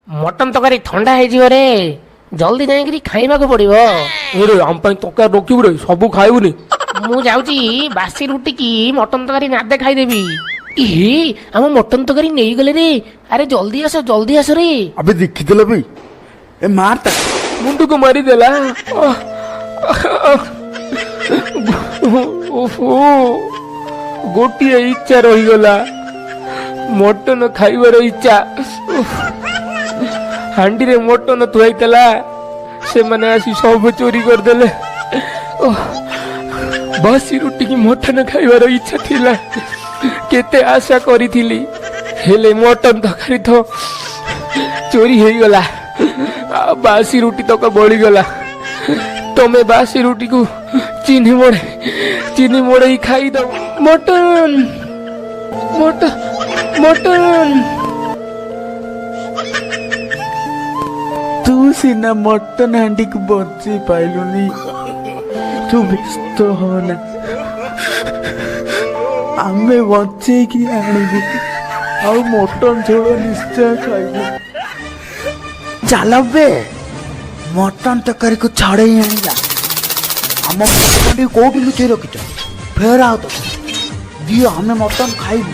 Mutton तकारी ठंडा है जल्दी जाइए खाइबा को पड़ो। अरे आम तकार रखिबु रे सब खाइबुनी। मु जाउची बासी रुटी की मटन तकारी नादे खाईदेवी। इहे आम मटन तकारी नहीं गले रे। अरे जल्दी आस रे। अबे देखिदेला भाई ए मारता मुंडू को मारी देला। ओहो गोटिए इच्छा रही गला मटन खाइबार इच्छा। हांडी रे मटन थुआइतला से माने आसी सब चोरी कर देले। बासी रुटी की मटन खाइबार इच्छा थिला केते आशा करी थिली हेले मटन तकारी तो चोरी हो गला। बासी रुटी तक बड़ी गला। तमे बासी रुटी को चीनी मोड़े ही खाई दो। मटन मटन मटन तू सीना मटन हांडी को बचे पाइलुनी। तू व्यस्त होना आमे बचे कि आनिबु आ मटन झोल निश्चय खाइबु। चल बे मटन तकारी को छाड़े ही आनिला। हम मटन कोठी लुचे रखिछ फेर आओ तो दियो हमें मटन खाइबु।